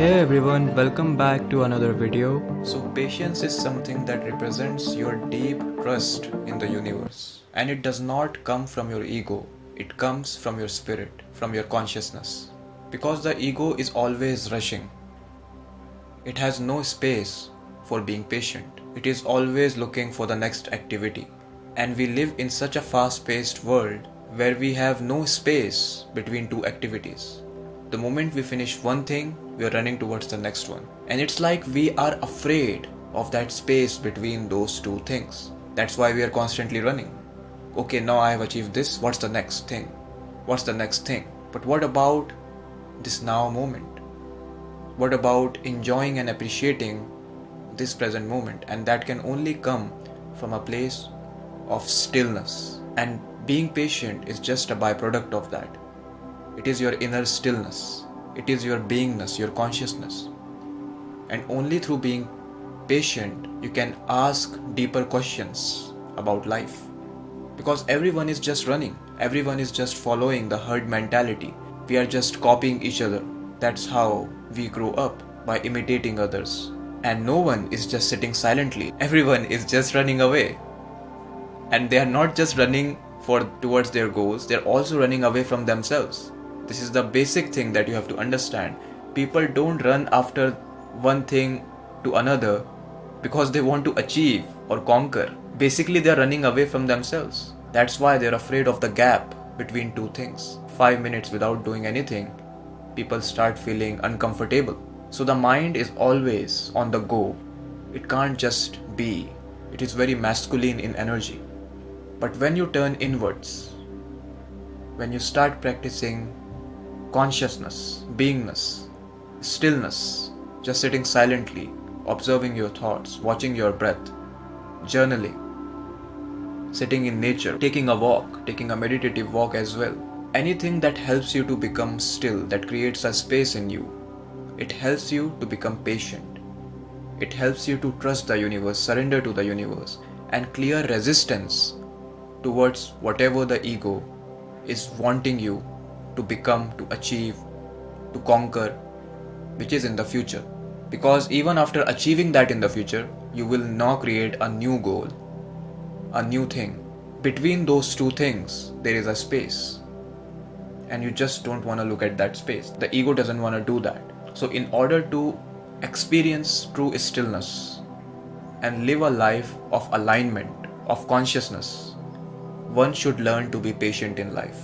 Hey everyone, welcome back to another video. So, patience is something that represents your deep trust in the universe. And it does not come from your ego, it comes from your spirit, from your consciousness. Because the ego is always rushing, it has no space for being patient. It is always looking for the next activity. And we live in such a fast paced world where we have no space between two activities. The moment we finish one thing, we are running towards the next one. And it's like we are afraid of that space between those two things. That's why we are constantly running. Okay, now I have achieved this. What's the next thing? What's the next thing? But what about this now moment? What about enjoying and appreciating this present moment? And that can only come from a place of stillness. And being patient is just a byproduct of that. It is your inner stillness. It is your beingness, your consciousness. And only through being patient, you can ask deeper questions about life. Because everyone is just running. Everyone is just following the herd mentality. We are just copying each other. That's how we grow up, by imitating others. And no one is just sitting silently. Everyone is just running away. And they are not just running towards their goals, they're also running away from themselves. This is the basic thing that you have to understand. People don't run after one thing to another because they want to achieve or conquer. Basically, they're running away from themselves. That's why they're afraid of the gap between two things. 5 minutes without doing anything, people start feeling uncomfortable. So the mind is always on the go. It can't just be. It is very masculine in energy. But when you turn inwards, when you start practicing consciousness, beingness, stillness, just sitting silently, observing your thoughts, watching your breath, journaling, sitting in nature, taking a walk, taking a meditative walk as well. Anything that helps you to become still, that creates a space in you, it helps you to become patient. It helps you to trust the universe, surrender to the universe, and clear resistance towards whatever the ego is wanting you to become, to achieve, to conquer, which is in the future. Because even after achieving that in the future, you will now create a new goal, a new thing. Between those two things, there is a space. And you just don't want to look at that space. The ego doesn't want to do that. So in order to experience true stillness and live a life of alignment, of consciousness, one should learn to be patient in life.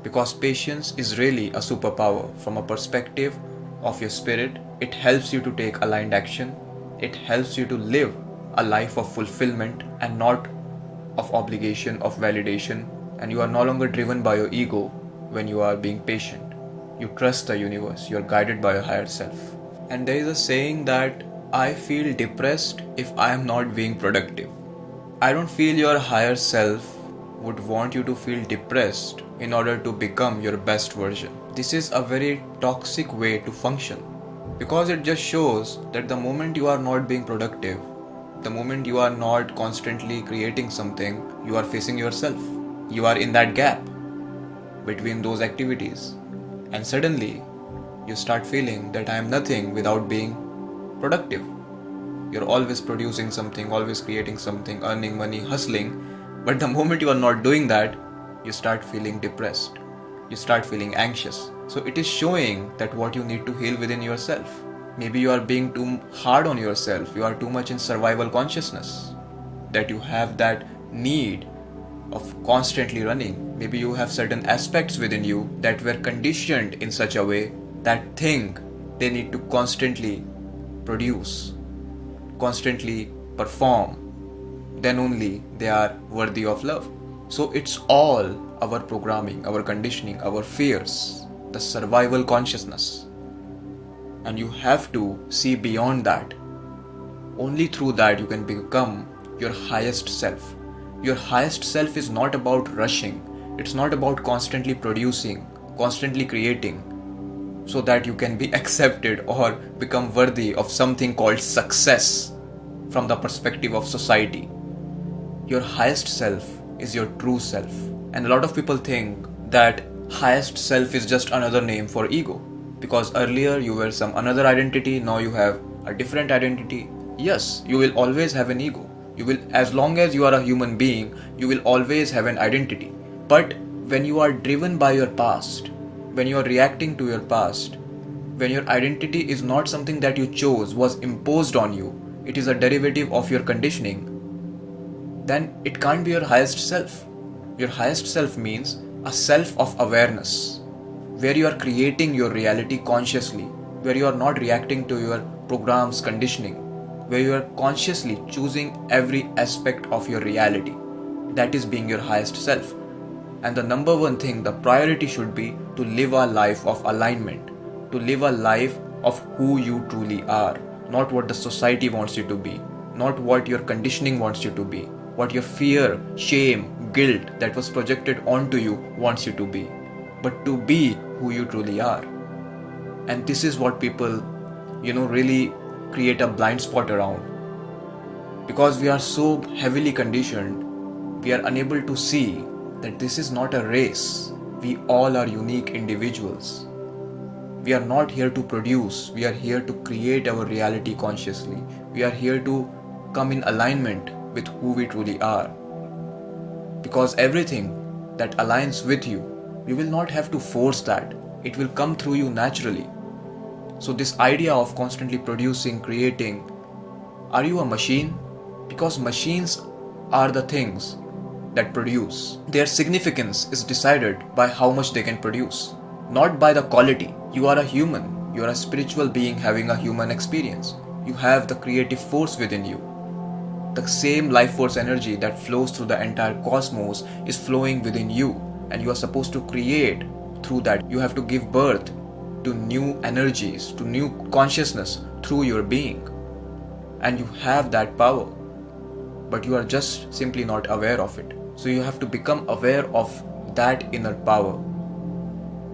Because patience is really a superpower from a perspective of your spirit. It helps you to take aligned action. It helps you to live a life of fulfillment and not of obligation, of validation. And you are no longer driven by your ego when you are being patient. You trust the universe. You are guided by your higher self. And there is a saying that I feel depressed if I am not being productive. I don't feel your higher self would want you to feel depressed in order to become your best version. This is a very toxic way to function, because it just shows that the moment you are not being productive, the moment you are not constantly creating something, you are facing yourself. You are in that gap between those activities, and suddenly you start feeling that I am nothing without being productive. You're always producing something, always creating something, earning money, hustling. But the moment you are not doing that, you start feeling depressed. You start feeling anxious. So it is showing that what you need to heal within yourself. Maybe you are being too hard on yourself. You are too much in survival consciousness. That you have that need of constantly running. Maybe you have certain aspects within you that were conditioned in such a way that think they need to constantly produce, constantly perform, then only they are worthy of love. So it's all our programming, our conditioning, our fears, the survival consciousness. And you have to see beyond that. Only through that you can become your highest self. Your highest self is not about rushing. It's not about constantly producing, constantly creating, so that you can be accepted or become worthy of something called success from the perspective of society. Your highest self is your true self. And a lot of people think that highest self is just another name for ego. Because earlier you were some another identity, now you have a different identity. Yes, you will always have an ego. You will, as long as you are a human being, you will always have an identity. But when you are driven by your past, when you are reacting to your past, when your identity is not something that you chose, was imposed on you, it is a derivative of your conditioning, then it can't be your highest self. Your highest self means a self of awareness, where you are creating your reality consciously, where you are not reacting to your program's conditioning, where you are consciously choosing every aspect of your reality. That is being your highest self. And the number one thing, the priority should be to live a life of alignment, to live a life of who you truly are, not what the society wants you to be, not what your conditioning wants you to be, what your fear, shame, guilt that was projected onto you wants you to be, but to be who you truly are. And this is what people, really create a blind spot around. Because we are so heavily conditioned, we are unable to see that this is not a race. We all are unique individuals. We are not here to produce, we are here to create our reality consciously. We are here to come in alignment with who we truly are. Because everything that aligns with you, you will not have to force that. It will come through you naturally. So this idea of constantly producing, creating, are you a machine? Because machines are the things that produce. Their significance is decided by how much they can produce, not by the quality. You are a human. You are a spiritual being having a human experience. You have the creative force within you. The same life force energy that flows through the entire cosmos is flowing within you, and you are supposed to create through that. You have to give birth to new energies, to new consciousness through your being. And you have that power, but you are just simply not aware of it. So you have to become aware of that inner power.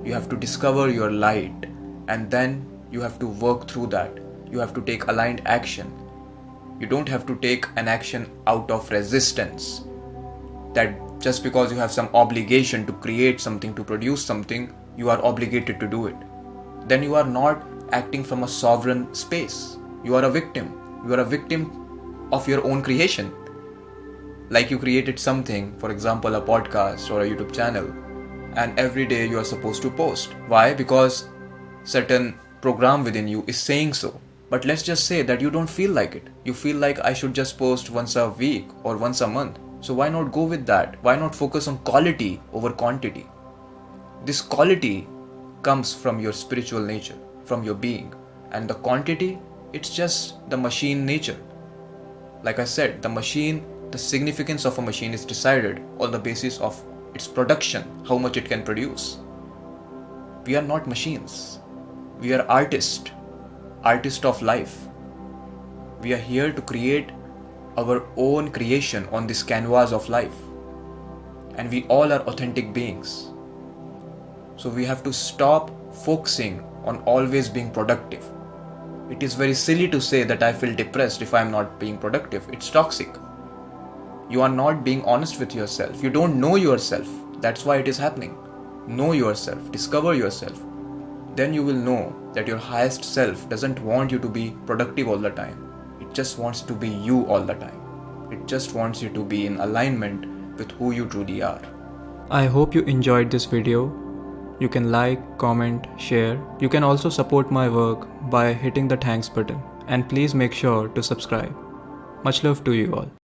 You have to discover your light, and then you have to work through that. You have to take aligned action. You don't have to take an action out of resistance, that just because you have some obligation to create something, to produce something, you are obligated to do it. Then you are not acting from a sovereign space. You are a victim. You are a victim of your own creation. Like you created something, for example, a podcast or a YouTube channel, and every day you are supposed to post. Why? Because certain program within you is saying so. But let's just say that you don't feel like it. You feel like I should just post once a week or once a month. So why not go with that? Why not focus on quality over quantity? This quality comes from your spiritual nature, from your being. And the quantity, it's just the machine nature. Like I said, the significance of a machine is decided on the basis of its production, how much it can produce. We are not machines. We are artists of life. We are here to create our own creation on this canvas of life. And we all are authentic beings. So we have to stop focusing on always being productive. It is very silly to say that I feel depressed if I am not being productive. It's toxic. You are not being honest with yourself. You don't know yourself. That's why it is happening. Know yourself. Discover yourself. Then you will know that your highest self doesn't want you to be productive all the time. It just wants to be you all the time. It just wants you to be in alignment with who you truly are. I hope you enjoyed this video. You can like, comment, share. You can also support my work by hitting the thanks button. And please make sure to subscribe. Much love to you all.